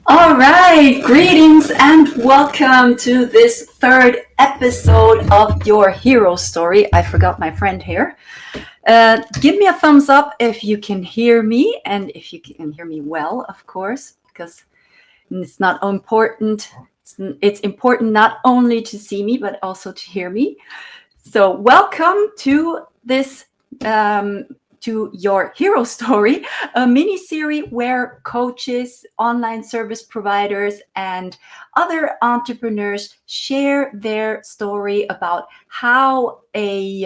All right, greetings and welcome to this third episode of your hero story. I forgot my friend here. Give me a thumbs up if you can hear me and if you can hear me well, of course, because it's not important. It's important not only to see me, but also to hear me. So, welcome to this to your hero story, a mini series where coaches, online service providers, and other entrepreneurs share their story about how they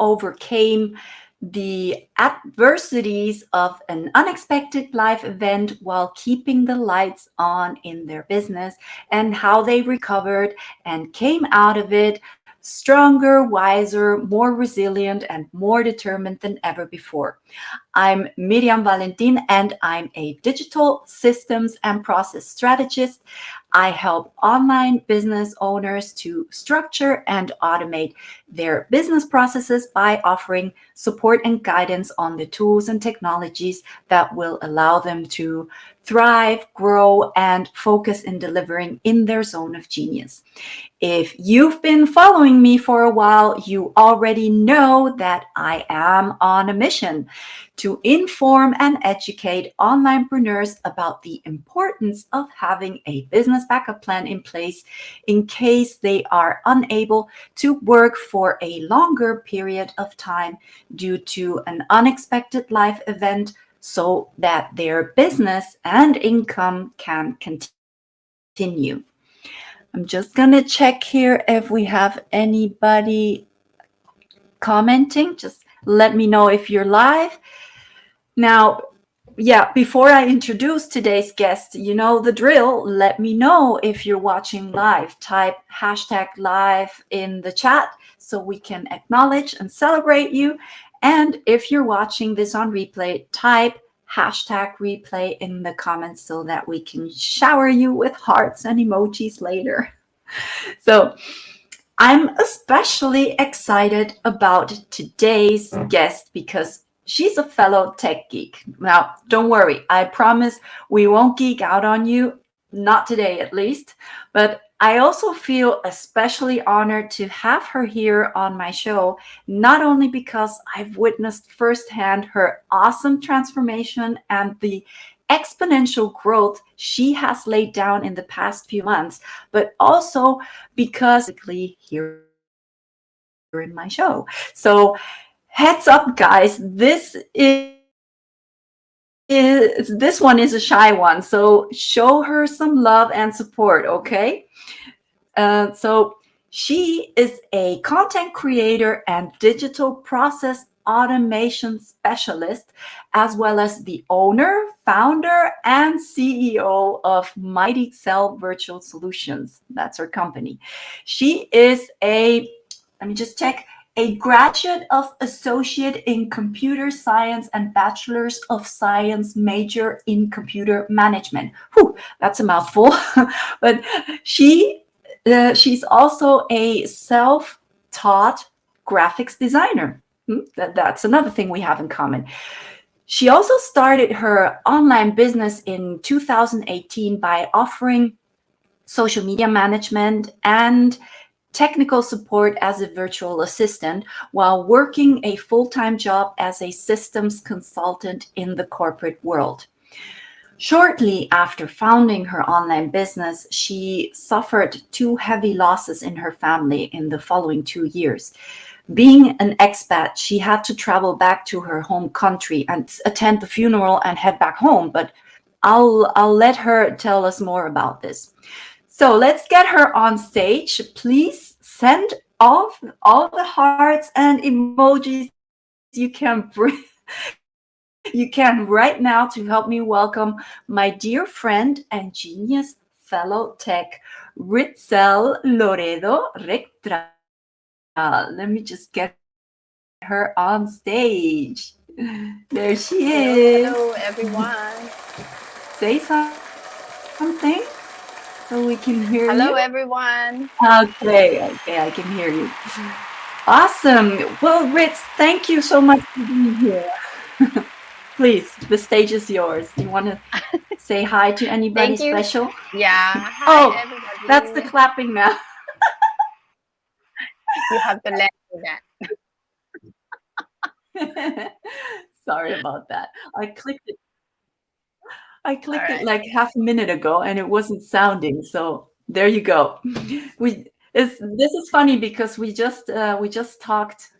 overcame the adversities of an unexpected life event while keeping the lights on in their business, and how they recovered and came out of it stronger, wiser, more resilient, and more determined than ever before. I'm Miriam Valentin, and I'm a digital systems and process strategist. I help online business owners to structure and automate their business processes by offering support and guidance on the tools and technologies that will allow them to thrive, grow, and focus in delivering in their zone of genius. If you've been following me for a while, you already know that I am on a mission to inform and educate onlinepreneurs about the importance of having a business backup plan in place in case they are unable to work for a longer period of time due to an unexpected life event, so that their business and income can continue. I'm just going to check here if we have anybody commenting. Just let me know if you're live. Now, before I introduce today's guest, you know the drill. Let me know if you're watching live. Type hashtag live in the chat so we can acknowledge and celebrate you. And if you're watching this on replay, type hashtag replay in the comments so that we can shower you with hearts and emojis later. So I'm especially excited about today's guest because she's a fellow tech geek. Now, don't worry, I promise we won't geek out on you, not today at least. But I also feel especially honored to have her here on my show, not only because I've witnessed firsthand her awesome transformation and the exponential growth she has laid down in the past few months, but also because here in my show. So heads up, guys, this one is a shy one, so show her some love and support, okay? So she is a content creator and digital process automation specialist, as well as the owner, founder, and CEO of Mighty Tzel Virtual Solutions. That's her company. She is let me just check, a graduate of Associate in Computer Science and Bachelor's of Science major in Computer Management. Whew, that's a mouthful. But she's also a self-taught graphics designer. That's another thing we have in common. She also started her online business in 2018 by offering social media management and technical support as a virtual assistant while working a full-time job as a systems consultant in the corporate world. Shortly after founding her online business, she suffered two heavy losses in her family in the following 2 years. Being an expat, she had to travel back to her home country and attend the funeral and head back home, but I'll let her tell us more about this. So let's get her on stage. Please send all the hearts and emojis you can right now to help me welcome my dear friend and genius fellow tech, Ritzel Loredo Rectra. Let me just get her on stage. There she is. Hello, everyone. Say something so we can hear Hello, you. everyone. Okay, I can hear you. Awesome. Well, Ritz, thank you so much for being here. Please, the stage is yours. Do you want to say hi to anybody Thank you. special? Yeah. Hi, Oh, that's the everybody. clapping now. You have to let me that. Sorry about that. I clicked it. I All clicked it right. like half a minute ago and it wasn't sounding. So there you go. This is funny because we just talked.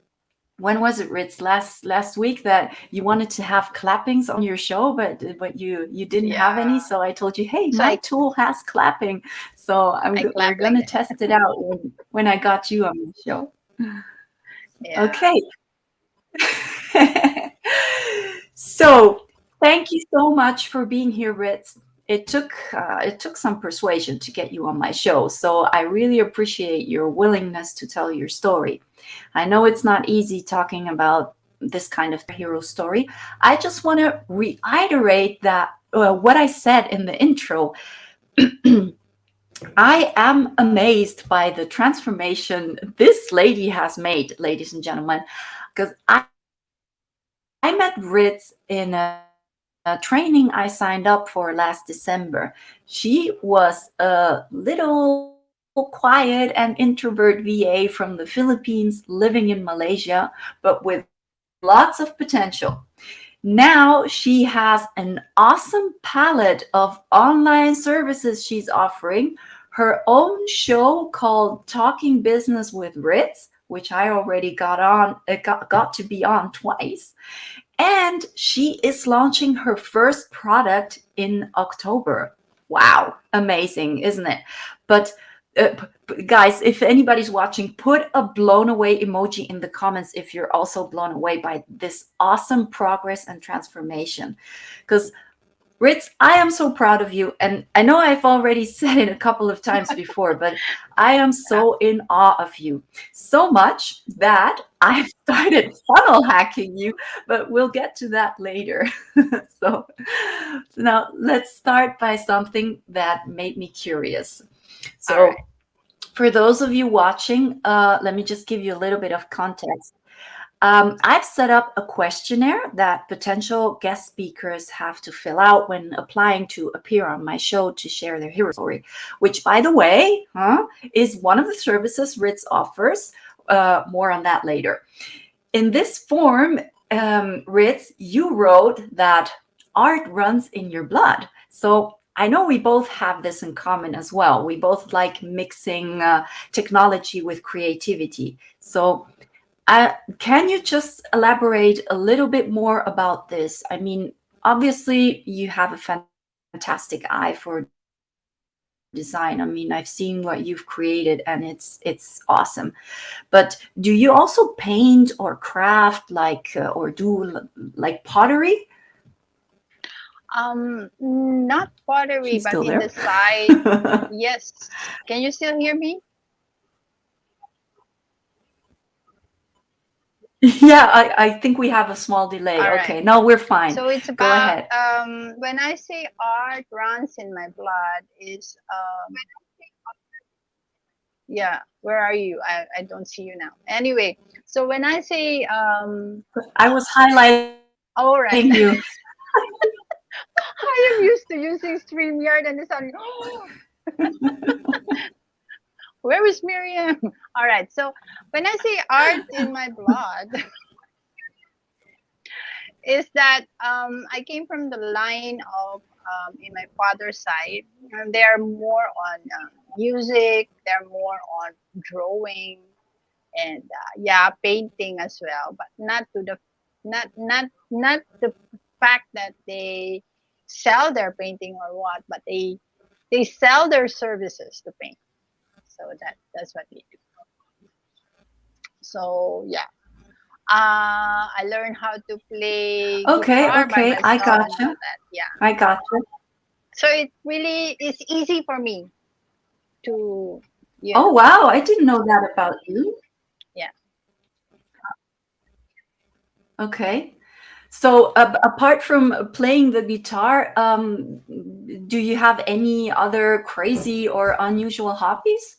When was it, Ritz? Last week that you wanted to have clappings on your show, but you didn't have any. Yeah. So I told you, hey, So my tool has clapping. So I we're clap like gonna this. test it out when I got you on the show. Yeah. Okay. So thank you so much for being here, Ritz. It took some persuasion to get you on my show, so I really appreciate your willingness to tell your story. I know it's not easy talking about this kind of hero story. I just want to reiterate that what I said in the intro. I am amazed by the transformation this lady has made, ladies and gentlemen, because I met Ritz in a training I signed up for last December. She was a little quiet and introvert VA from the Philippines living in Malaysia, but with lots of potential. Now she has an awesome palette of online services she's offering, her own show called Talking Business with Ritz, which I already got to be on twice. And she is launching her first product in October. Wow, amazing, isn't it? But guys, if anybody's watching, put a blown away emoji in the comments if you're also blown away by this awesome progress and transformation. Because Ritz, I am so proud of you. And I know I've already said it a couple of times before, but I am so in awe of you. So much that I've started funnel hacking you, but we'll get to that later. so now let's start by something that made me curious. All right. So, for those of you watching, let me just give you a little bit of context. I've set up a questionnaire that potential guest speakers have to fill out when applying to appear on my show to share their hero story, which, by the way, is one of the services Ritz offers. More on that later. In this form, Ritz, you wrote that art runs in your blood. So I know we both have this in common as well. We both like mixing technology with creativity. So can you just elaborate a little bit more about this? I mean, obviously, you have a fantastic eye for design. I mean, I've seen what you've created, and it's awesome. But do you also paint or craft, or like pottery? Not She's pottery, still but in there. the side. Yes. Can you still hear me? Yeah, I think we have a small delay. All right. Okay, no, we're fine. So it's Go about ahead. when I say art runs in my blood is yeah, where are you? I don't see you now. Anyway, so when I say I was highlighting you. all right. I am used to using StreamYard and suddenly, where is Miriam? All right. So when I say art in my blood, is that I came from the line of in my father's side, and they're more on music, they're more on drawing, and yeah, painting as well, but not to the not the fact that they sell their painting or what, but they sell their services to paint. So that's what we do. So yeah, I learned how to play Okay, guitar by okay, I myself and all gotcha. that. Yeah, I gotcha. so it really is easy for me to you Oh, know wow, I didn't know that about you. yeah. Okay. So, apart from playing the guitar, do you have any other crazy or unusual hobbies?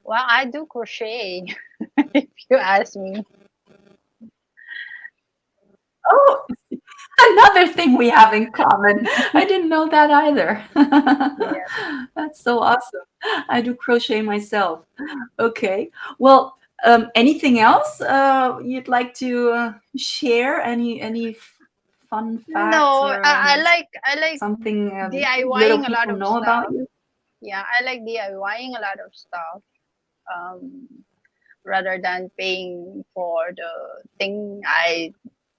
Well, I do crochet if you ask me. Oh, Another thing we have in common. I didn't know that either. Yeah. That's so awesome. I do crochet myself. Okay. Well, anything else you'd like to share? Any fun facts No, or I like something little DIYing a lot people of know about stuff. you? Yeah, I like DIYing a lot of stuff. Um, Rather than paying for the thing, I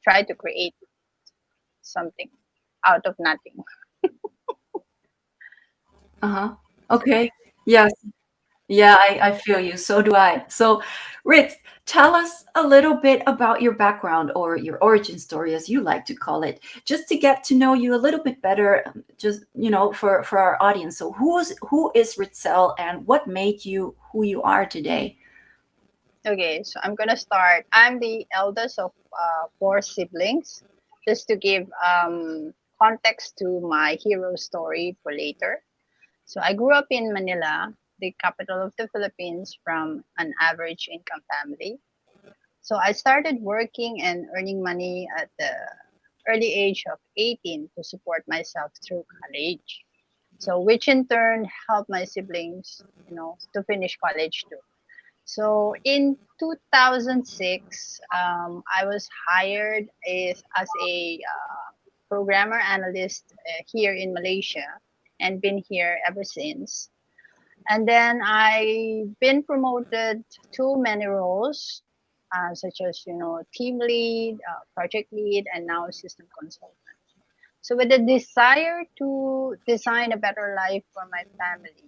try to create something out of nothing. Uh-huh. Okay. Yes. Yeah, I feel you. So do I. So, Ritz, tell us a little bit about your background or your origin story, as you like to call it, just to get to know you a little bit better, just, for our audience. So, who is Ritzel and what made you who you are today? Okay, so I'm gonna start. I'm the eldest of four siblings. Just to give context to my hero story for later. So I grew up in Manila, the capital of the Philippines, from an average income family. So I started working and earning money at the early age of 18 to support myself through college. So which in turn helped my siblings, to finish college too. So in 2006, I was hired as a programmer analyst here in Malaysia and been here ever since. And then I've been promoted to many roles, such as team lead, project lead, and now system consultant. So with the desire to design a better life for my family,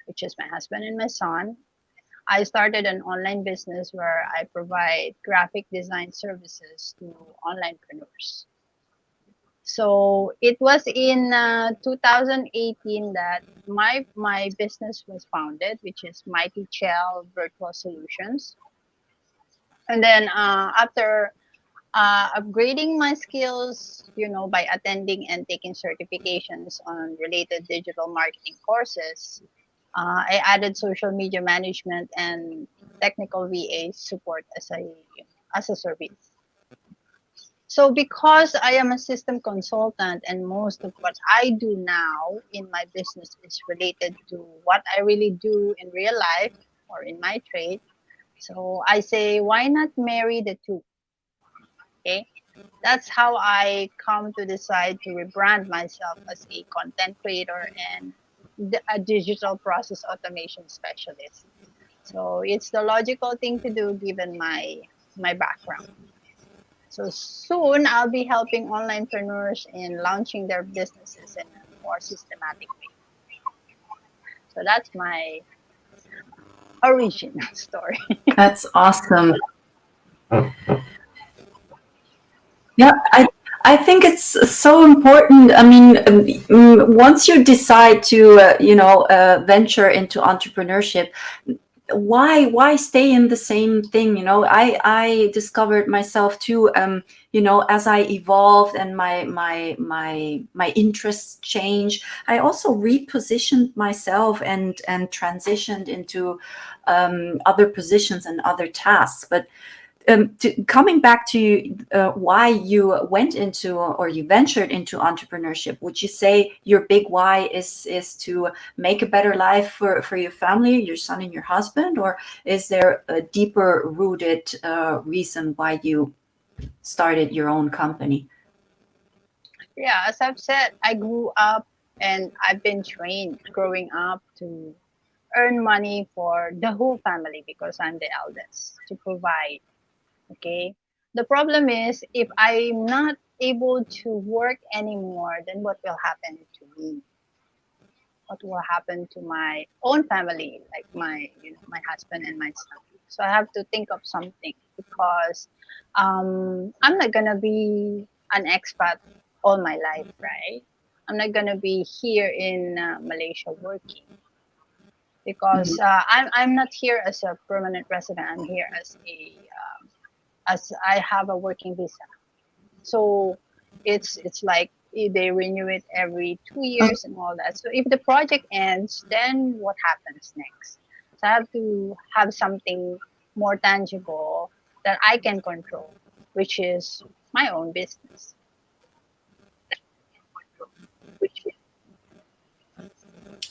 which is my husband and my son, I started an online business where I provide graphic design services to onlinepreneurs. So it was in 2018 that my business was founded, which is Mighty Tzel Virtual Solutions. And then after upgrading my skills, by attending and taking certifications on related digital marketing courses, I added social media management and technical VA support as a service. So because I am a system consultant and most of what I do now in my business is related to what I really do in real life or in my trade, so I say why not marry the two? Okay, that's how I come to decide to rebrand myself as a content creator and a digital process automation specialist. So it's the logical thing to do given my background. So soon I'll be helping onlinepreneurs in launching their businesses in a more systematic way. So that's my original story. That's awesome. Yeah, I think it's so important. I mean, once you decide to, venture into entrepreneurship, why stay in the same thing? I discovered myself too. As I evolved and my interests changed, I also repositioned myself and transitioned into other positions and other tasks. But coming back to why you went into or you ventured into entrepreneurship, would you say your big why is to make a better life for your family, your son and your husband, or is there a deeper rooted reason why you started your own company? Yeah, as I've said, I grew up and I've been trained growing up to earn money for the whole family because I'm the eldest to provide. Okay. The problem is if I'm not able to work anymore, then what will happen to me? What will happen to my own family, like my husband and my son? So I have to think of something because I'm not gonna be an expat all my life, right? I'm not gonna be here in Malaysia working because Mhm. I'm not here as a permanent resident. I'm here as I have a working visa. So it's like they renew it every 2 years and all that. So if the project ends, then what happens next? So I have to have something more tangible that I can control, which is my own business.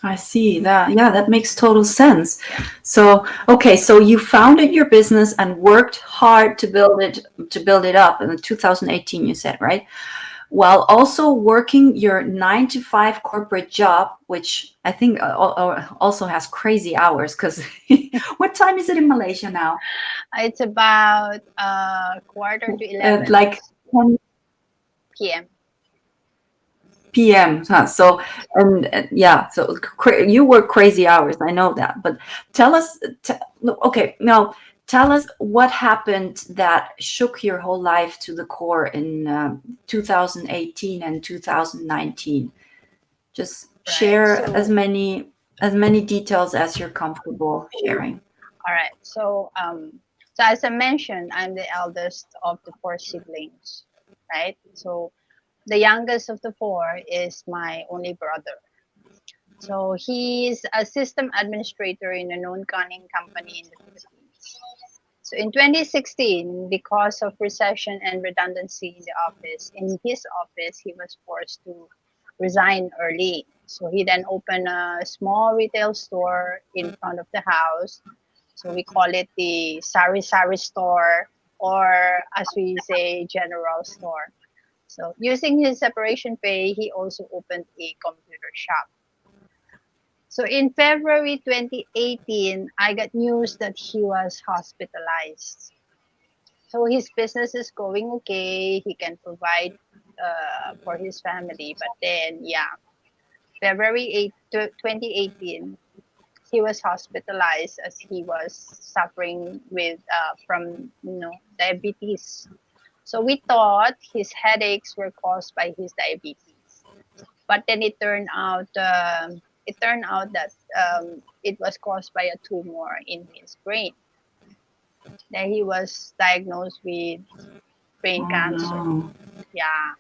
I see that. Yeah, that makes total sense. Yeah. So, okay, so you founded your business and worked hard to build it up in 2018, you said, right? While also working your 9 to 5 corporate job, which I think also has crazy hours. Because what time is it in Malaysia now? It's about quarter to 11 Like 10 p.m. p.m. Huh? So, and yeah, so you work crazy hours. I know that. But tell us, okay, now tell us what happened that shook your whole life to the core in 2018 and 2019. Just Right. share So, as many details as you're comfortable sharing. all right. So as I mentioned, I'm the eldest of the four siblings, right? So the youngest of the four is my only brother. So he's a system administrator in a known canning company in the Philippines. So in 2016, because of recession and redundancy in his office, he was forced to resign early. So he then opened a small retail store in front of the house. So we call it the Sari Sari store, or as we say, general store. So using his separation pay, he also opened a computer shop. So in February 2018, I got news that he was hospitalized. So his business is going okay. He can provide for his family. But then, yeah, February 2018, he was hospitalized as he was suffering with from diabetes. So we thought his headaches were caused by his diabetes, but then it turned out that it was caused by a tumor in his brain. Then he was diagnosed with brain Oh cancer. no. Yeah.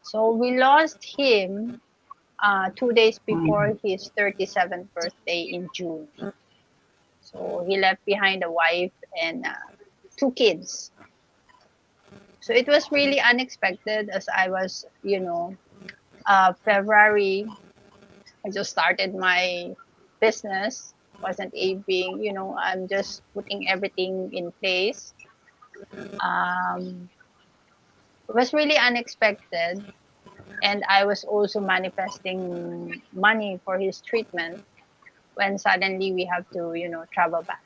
So we lost him 2 days before Mm. his 37th birthday in June. So he left behind a wife and two kids. So it was really unexpected as I was, February, I just started my business. Wasn't being, I'm just putting everything in place. It was really unexpected. And I was also manifesting money for his treatment when suddenly we have to, travel back.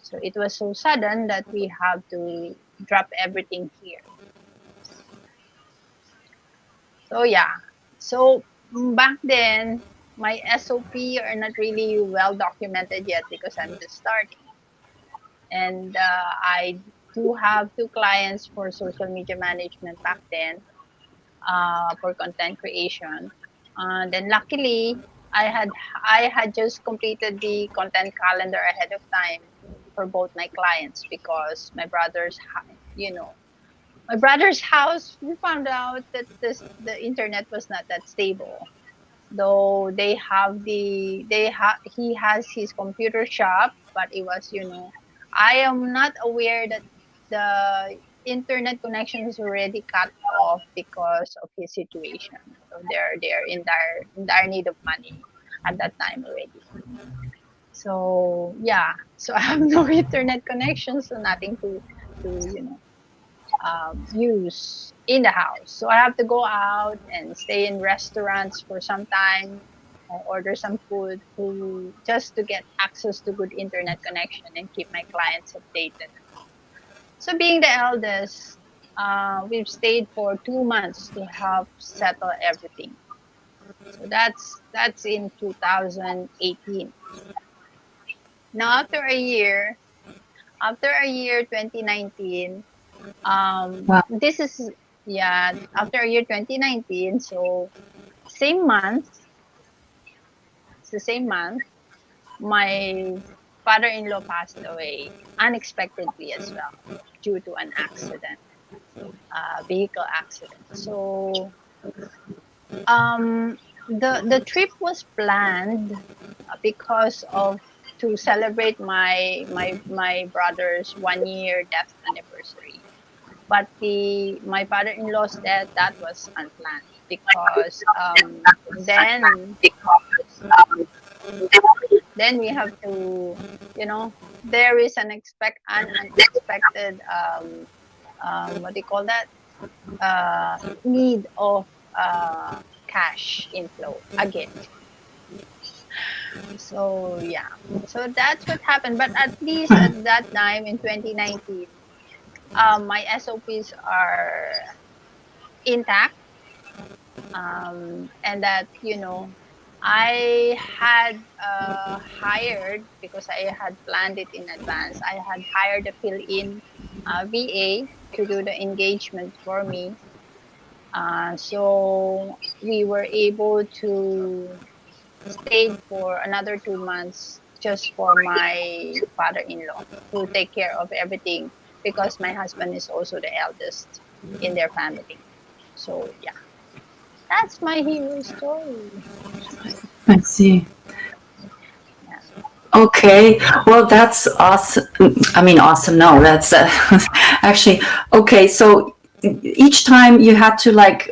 So it was so sudden that we have to drop everything here. So yeah. So back then, my SOP are not really well documented yet because I'm just starting. And I do have two clients for social media management back then, for content creation. Then luckily, I had I had just completed the content calendar ahead of time for both my clients because my brother's house, we found out that the internet was not that stable. Though he has his computer shop, but it was, I am not aware that the internet connection is already cut off because of his situation. So they're in dire need of money at that time already. So yeah, so I have no internet connection, so nothing to use in the house. So I have to go out and stay in restaurants for some time, or order some food to just to get access to good internet connection and keep my clients updated. So being the eldest, we've stayed for 2 months to help settle everything. So that's in 2018. Now after a year 2019, Wow. this is yeah, after a year 2019, so same month, it's the same month, my father-in-law passed away unexpectedly as well due to an accident, vehicle accident. So the trip was planned because of to celebrate my brother's 1 year death anniversary, but the my father-in-law's death, that was unplanned. because then we have to, there is an unexpected what do you call that, need of cash inflow again. So yeah, so that's what happened. But at least at that time in 2019, my SOPs are intact, and that, I had hired, because I had planned it in advance. I had hired a fill-in VA to do the engagement for me. So we were able to stay for another 2 months just for my father-in-law to take care of everything, because my husband is also the eldest in their family. So yeah, that's my hero story. I see. Yeah. Okay, well, that's awesome. I mean, awesome. No, that's actually okay. So each time you had to like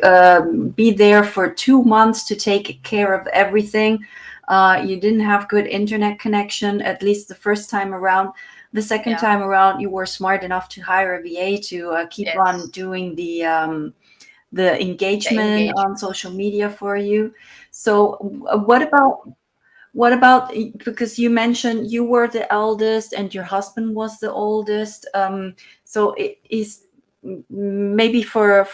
be there for 2 months to take care of everything. You didn't have good internet connection, at least the first time around. The second Yeah. time around, you were smart enough to hire a VA to keep on Yes. doing the The engagement on engagement. social media for you. So, what about because you mentioned you were the eldest and your husband was the oldest? So it is maybe for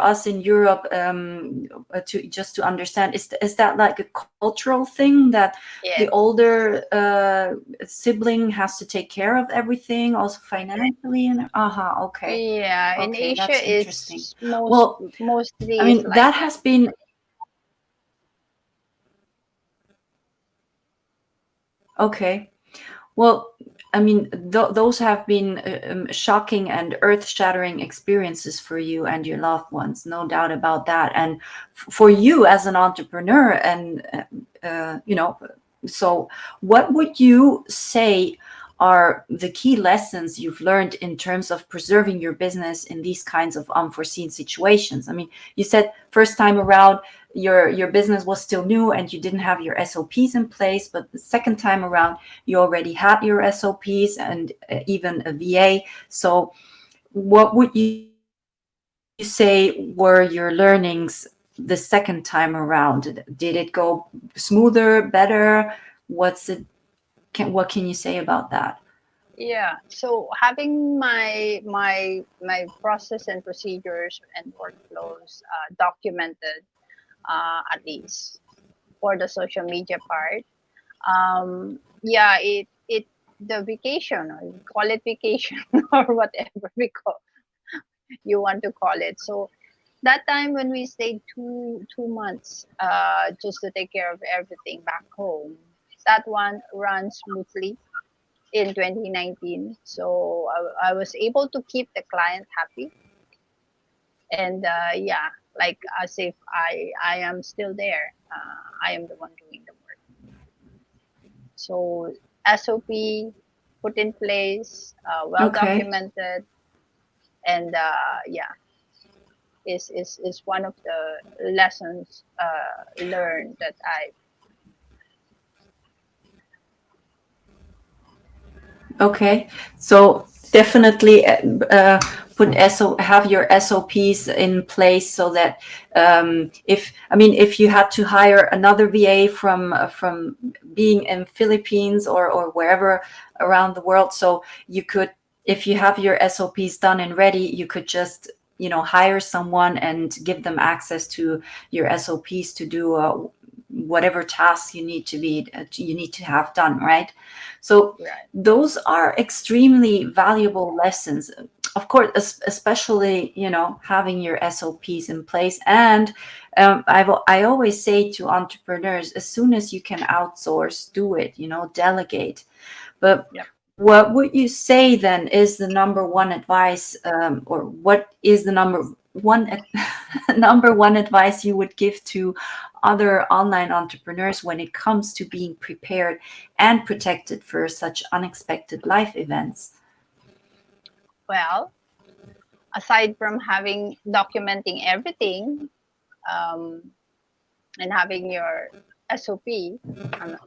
us in Europe, to just to understand, is that like a cultural thing that the Yes. older sibling has to take care of everything, also financially? And okay, Yeah, in okay, Asia that's interesting. is Well, I mostly is mean like that that. has been okay. Well, I mean, those have been shocking and earth-shattering experiences for you and your loved ones, no doubt about that. And for you as an entrepreneur, and so what would you say are the key lessons you've learned in terms of preserving your business in these kinds of unforeseen situations? I mean, you said first time around your business was still new and you didn't have your SOPs in place, but the second time around you already had your SOPs and even a VA. So, what would you say were your learnings the second time around? Did it go smoother, better? What can you say about that? Yeah. So having my process and procedures and workflows documented, at least for the social media part. Yeah, it the vacation, or you call it vacation or whatever you want to call it. So that time when we stayed two months just to take care of everything back home, that one ran smoothly in 2019. So I was able to keep the client happy, and yeah, like as if I am still there. I am the one doing the work. So SOP put in place, well Okay. documented, and yeah, is one of the lessons learned that I. Okay, so definitely have your SOPs in place so that if you had to hire another VA from being in Philippines or wherever around the world, so you could, if you have your SOPs done and ready, you could just hire someone and give them access to your SOPs to do whatever tasks you need to have done, right? So Right. those are extremely valuable lessons, of course, especially having your SOPs in place. And I always say to entrepreneurs, as soon as you can outsource, do it, delegate. But Yep. what would you say then is the number one advice, or what is the one number one advice you would give to other online entrepreneurs when it comes to being prepared and protected for such unexpected life events? Well, aside from having documenting everything, um, and having your SOP.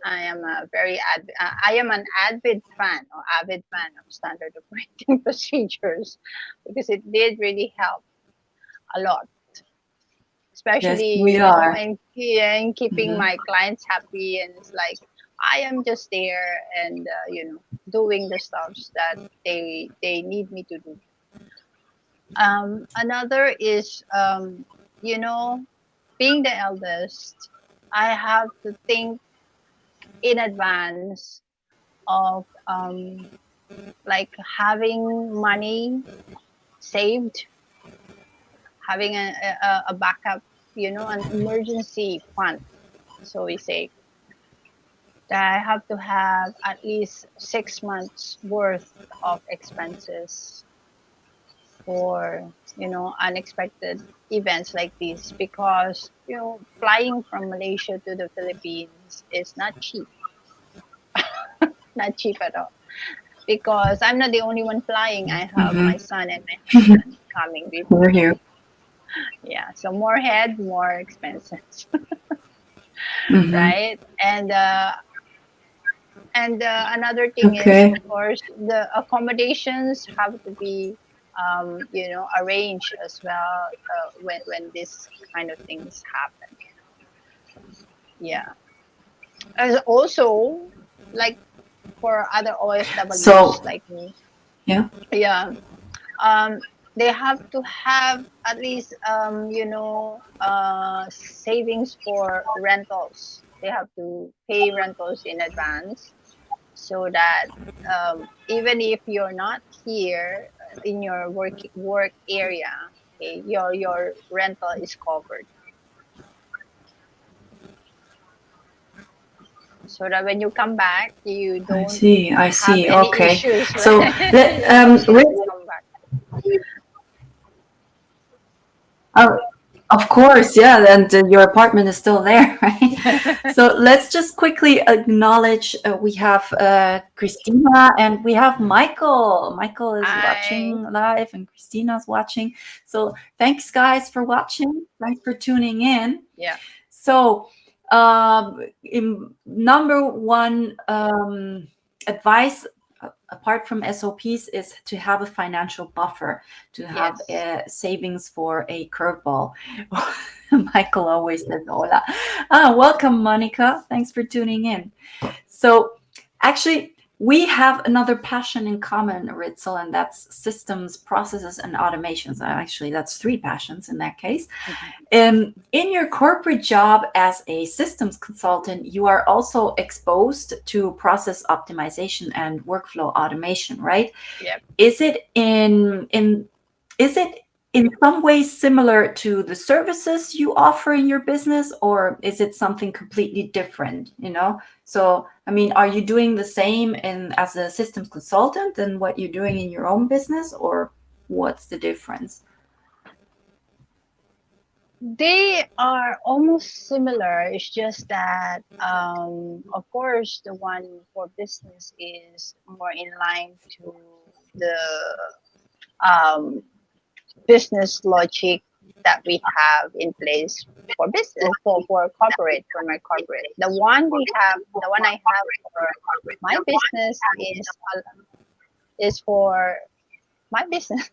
I am a I am an avid fan of standard operating procedures because it did really help a lot, Yes, especially we are. in keeping Mhm. my clients happy. And it's like I am just there and doing the stuffs that they need me to do. Another is you know being the eldest, I have to think in advance of like having money saved, having a backup, an emergency fund. So we say that I have to have at least 6 months worth of expenses for unexpected events like this, because flying from Malaysia to the Philippines is not cheap, not cheap at all, because I'm not the only one flying. I have Mm-hmm. my son and my husband coming with We're me. here. Yeah, so more head, more expenses, Mm-hmm. right? And another thing is, Okay. of course, the accommodations have to be arranged as well when this kind of things happen. Yeah, as also like for other OFWs So like me. yeah. Yeah, um, they have to have at least savings for rentals. They have to pay rentals in advance, so that even if you're not here in your work area, okay, your rental is covered, so that when you come back you I don't see. I have see. any Okay. issues, So right? let Once you Ritz, come back. oh, of course, yeah, and your apartment is still there, right? So let's just quickly acknowledge we have Christina and we have Michael. Michael is I watching live and Christina's watching. So thanks, guys, for watching. Thanks for tuning in. Yeah. So, number one advice apart from SOPs is to have a financial buffer, to have Yes. savings for a curveball. Michael always says, "Hola." Welcome, Monica. Thanks for tuning in. So, actually, we have another passion in common, Ritzel, and that's systems, processes, and automations. Actually, that's three passions in that case. Mhm. In your corporate job as a systems consultant, you are also exposed to process optimization and workflow automation, right? Yep. Is it in is it in some ways similar to the services you offer in your business, or is it something completely different? So I mean, are you doing the same in as a systems consultant than what you're doing in your own business, or what's the difference? They are almost similar. It's just that, of course, the one for business is more in line to the um, business logic that we have in place for business, for corporate, for my corporate. The one I have for my business is for my business.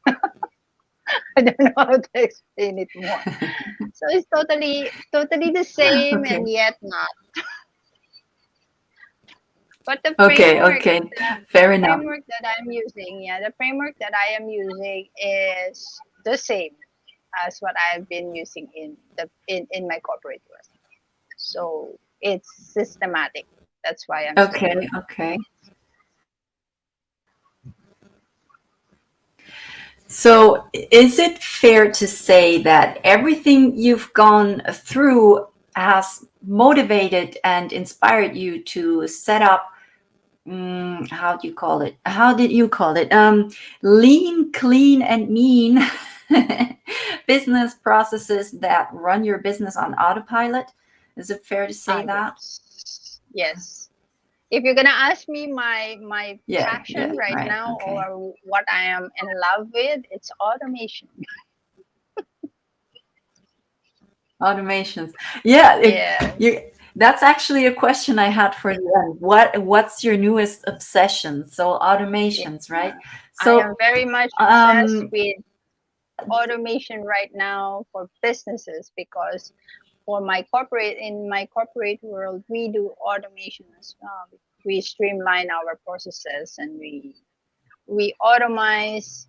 I don't know how to explain it more. So it's totally the same Okay. and yet not. But the Okay, framework okay. that Fair the enough. framework that I'm using, yeah, the framework that I am using is the same as what I've been using in my corporate work. So it's systematic. That's why I'm saying Okay, okay. So, is it fair to say that everything you've gone through has motivated and inspired you to set up, how do you call it? How did you call it? Lean, clean, and mean business processes that run your business on autopilot? Is it fair to say that? yes, yes. If you're gonna ask me my Yeah, yeah, passion right right. now, Okay. or what I am in love with, it's automation. Automations. Yeah, Yes. that's actually a question I had for you. What's your newest obsession? So Yeah. automations, right? I am So very much obsessed um with automation right now for businesses because for my corporate in my corporate world we do automation as well. We streamline our processes and we automize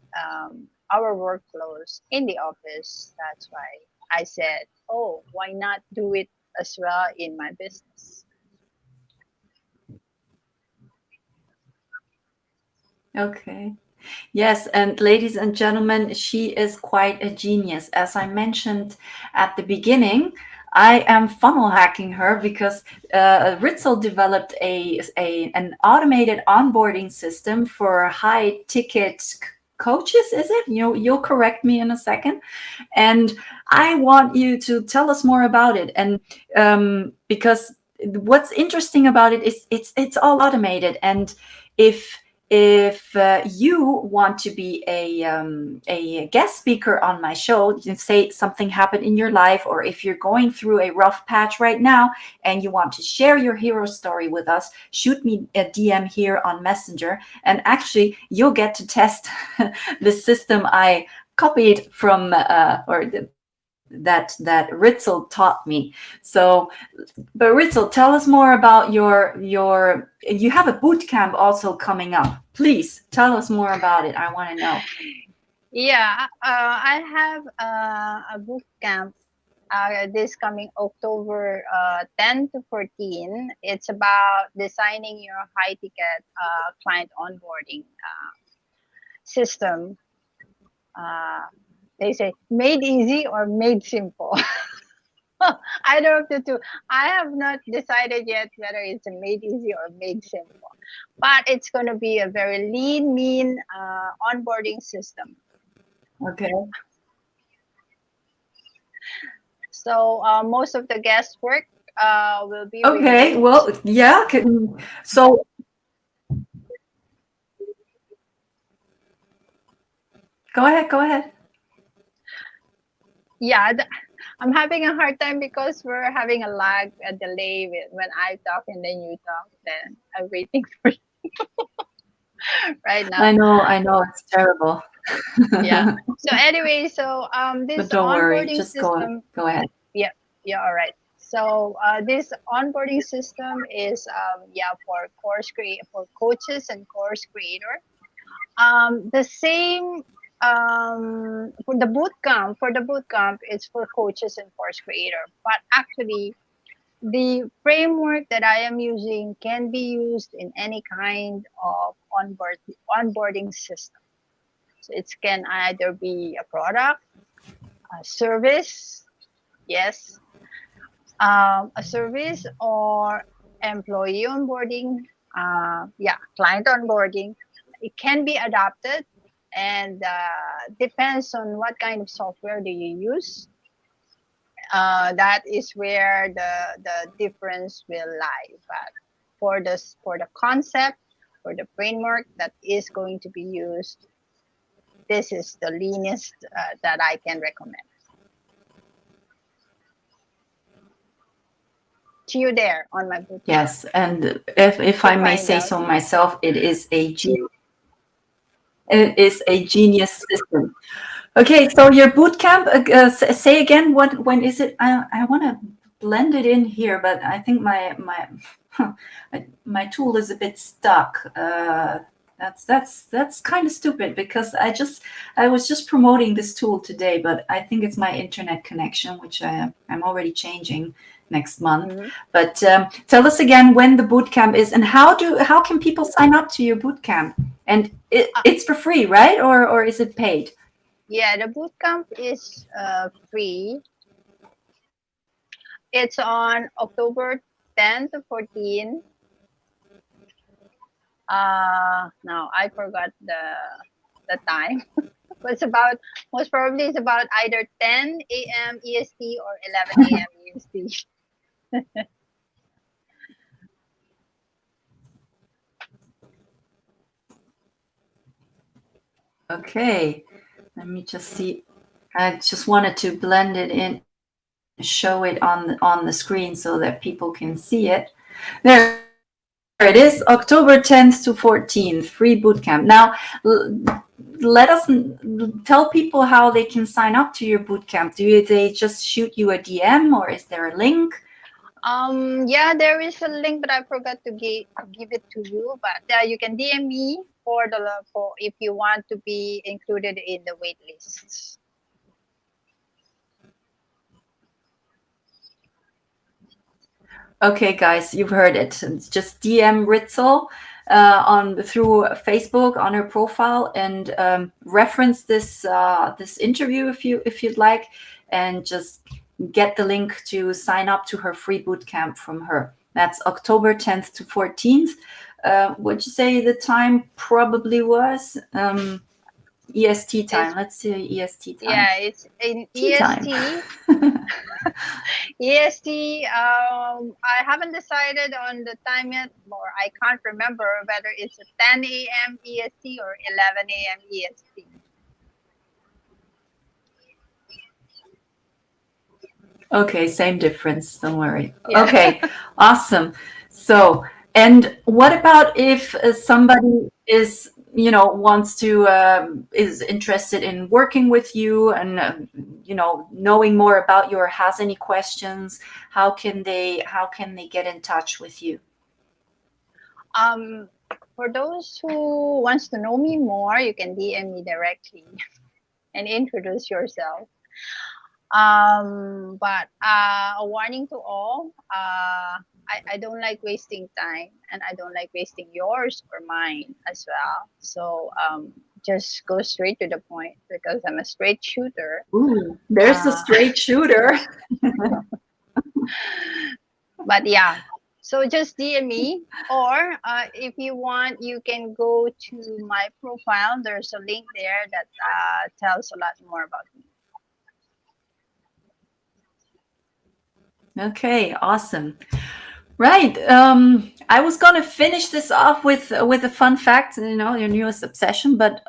our workflows in the office. That's why I said, oh, why not do it as well in my business? okay. Yes, and ladies and gentlemen, she is quite a genius. As I mentioned at the beginning, I am funnel hacking her because Ritzel developed an automated onboarding system for high ticket coaches. Is it? You'll correct me in a second. And I want you to tell us more about it. And because what's interesting about it is it's all automated. And if you want to be a guest speaker on my show, you say something happened in your life, or if you're going through a rough patch right now and you want to share your hero story with us, shoot me a DM here on Messenger, and actually you'll get to test the system I copied from that Ritzel taught me. So, but Ritzel, tell us more about your. You have a boot camp also coming up. Please tell us more about it. I want to know. Yeah, I have a boot camp this coming October 10 to 14. It's about designing your high ticket client onboarding system. Uh, they say made easy or made simple. Either of the two. I have not decided yet whether it's a made easy or made simple, but it's going to be a very lean, mean onboarding system. Okay. So most of the guesswork will be Okay. removed. Well, yeah. So go ahead. Go ahead. Yeah, I'm having a hard time because we're having a lag, a delay when I talk and then you talk. Then I'm waiting for you right now. I know. I know. It's terrible. Yeah. So anyway, so But this don't worry. onboarding Just go. system. Go ahead. Yeah, yeah, all right. So this onboarding system is yeah for for coaches and course creator. The same for the boot camp it's for coaches and course creator, but actually the framework that I am using can be used in any kind of onboarding system. So it can either be a product, a service, yes, a service or employee onboarding, yeah, client onboarding. It can be adapted and depends on what kind of software do you use. That is where the difference will lie. But for the concept, for the framework that is going to be used, this is the leanest that I can recommend to you there on my bootcamp. Yes. And if To I may find say out. so myself, it is a genius system. Okay, so your boot camp, say again, when is it? I want to blend it in here, but I think my tool is a bit stuck. That's kind of stupid because I was just promoting this tool today, but I think it's my internet connection, which I'm already changing next month. Mhm. But tell us again when the boot camp is and how can people sign up to your boot camp? And it's for free, right? Or is it paid? Yeah, the boot camp is free. It's on October 10 to 14. Now I forgot the time. But it's about most probably it's about either 10 a.m. EST or 11 a.m. EST. Okay, let me just see. I just wanted to blend it in. show it on the screen so that people can see it. There it is, October 10th to 14th, free bootcamp. Now, let us tell people how they can sign up to your bootcamp. Do they just shoot you a DM, or is there a link? Yeah, there is a link, but I forgot to give it to you. But you can DM me for if you want to be included in the wait lists. Okay, guys, you've heard it. Just DM Ritzel on through Facebook on her profile, and reference this interview if you'd like, and just get the link to sign up to her free bootcamp from her. That's October 10th to 14th. Would you say the time probably was EST time? It's Let's say EST time. Yeah, it's in Tea time. EST. EST. I haven't decided on the time yet, or I can't remember whether it's a 10 a.m. EST or 11 a.m. EST. Okay, same difference. Don't worry. Yeah. Okay, awesome. So, and what about if somebody is, wants to, is interested in working with you and, knowing more about you or has any questions? How can they get in touch with you? Um, for those who wants to know me more, you can DM me directly and introduce yourself. But a warning to all, I don't like wasting time, and I don't like wasting yours or mine as well. So just go straight to the point because I'm a straight shooter. Ooh, there's a Uh, straight shooter. but yeah, so just DM me, or if you want, you can go to my profile. There's a link there that tells a lot more about me. Okay, awesome. Right. I was gonna finish this off with a fun fact, your newest obsession, but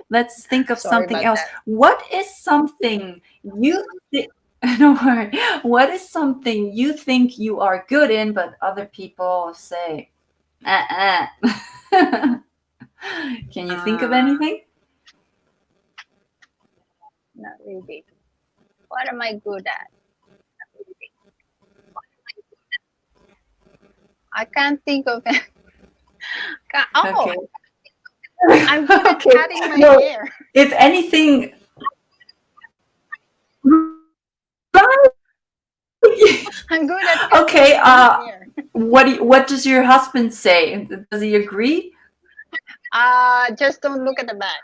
let's think of Sorry something about else. that. What is something you think? No worry. What is something you think you are good in, but other people say, uh-uh. Can you think of Uh, anything? Not really. What am I good at? I can't think of it. Okay. Oh, I'm good at Okay. cutting my No, hair. if anything, I'm good at cutting okay. my own hair. What does your husband say? Does he agree? Just don't look at the back.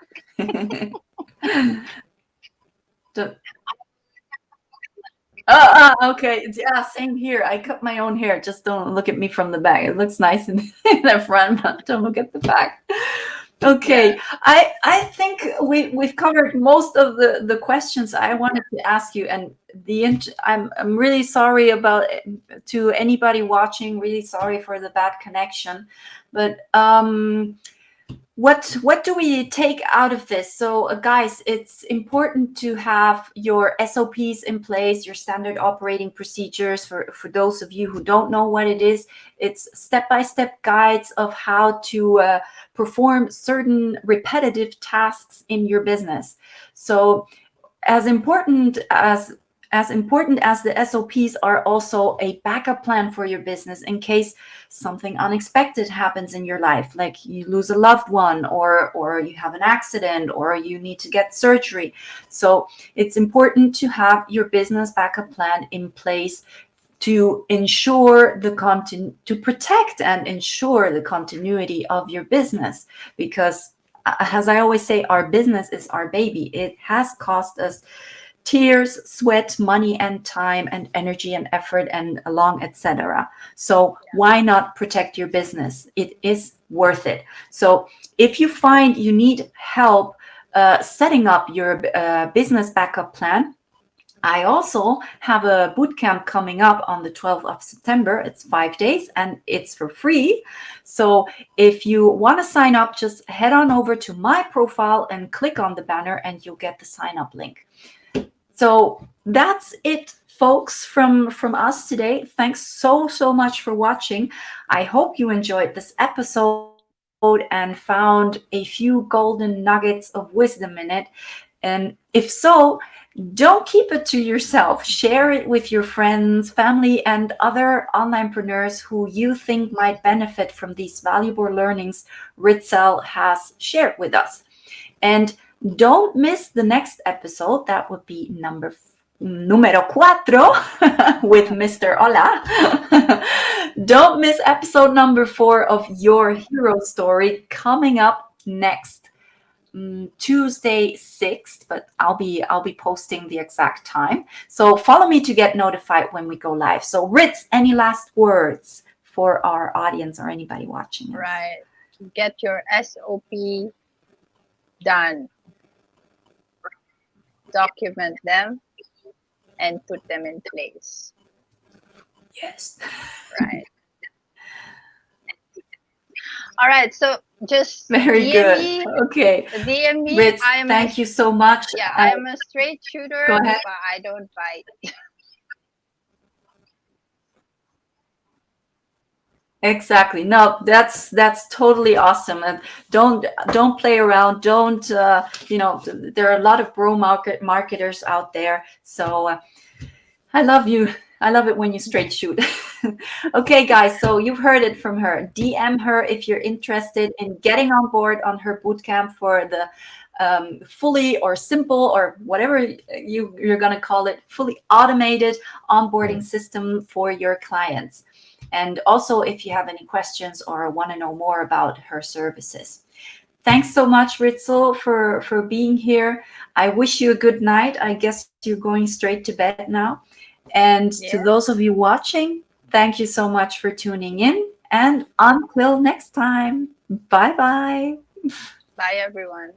Don't- okay. Yeah, same here. I cut my own hair. Just don't look at me from the back. It looks nice in, in the front, but don't look at the back. Yeah. Okay. I think we've covered most of the questions I wanted to ask you, and I'm really sorry about to anybody watching. Really sorry for the bad connection, but what do we take out of this? So guys, it's important to have your SOPs in place, your standard operating procedures. For those of you who don't know what it is, it's step-by-step guides of how to perform certain repetitive tasks in your business. So as important as the SOPs are also a backup plan for your business in case something unexpected happens in your life, like you lose a loved one, or you have an accident, or you need to get surgery. So it's important to have your business backup plan in place to ensure to protect and ensure the continuity of your business, because as I always say, our business is our baby. It has cost us tears, sweat, money, and time, and energy, and effort, and along, etc. So why not protect your business? It is worth it. So if you find you need help setting up your business backup plan, I also have a bootcamp coming up on the 12th of September. It's 5 days and it's for free. So if you want to sign up, just head on over to my profile and click on the banner and you'll get the sign up link. So that's it, folks, from us today. Thanks so much for watching. I hope you enjoyed this episode and found a few golden nuggets of wisdom in it. And if so, don't keep it to yourself. Share it with your friends, family, and other onlinepreneurs who you think might benefit from these valuable learnings Ritzel has shared with us. And don't miss the next episode. That would be numero cuatro with Mr. Hola. Don't miss episode number 4 of Your Hero Story coming up next Tuesday 6th, but I'll be posting the exact time. So follow me to get notified when we go live. So Ritz, any last words for our audience or anybody watching us? Right. Get your SOP done. Document them and put them in place. Yes. Right. All right. So just Very DM good. me. Okay. DM me. Ritz, thank you so much. I am a straight Go shooter, ahead. but I don't bite. Exactly. No, that's totally awesome. And don't play around. Don't there are a lot of marketers out there. So I love you. I love it when you straight shoot. Okay, guys. So you've heard it from her. DM her if you're interested in getting on board on her bootcamp for the fully or simple or whatever you're going to call it, fully automated onboarding system for your clients. And also, if you have any questions or want to know more about her services. Thanks so much, Ritzel, for being here. I wish you a good night. I guess you're going straight to bed now. And to Yeah. those of you watching, thank you so much for tuning in. And until next time, bye bye. Bye, everyone.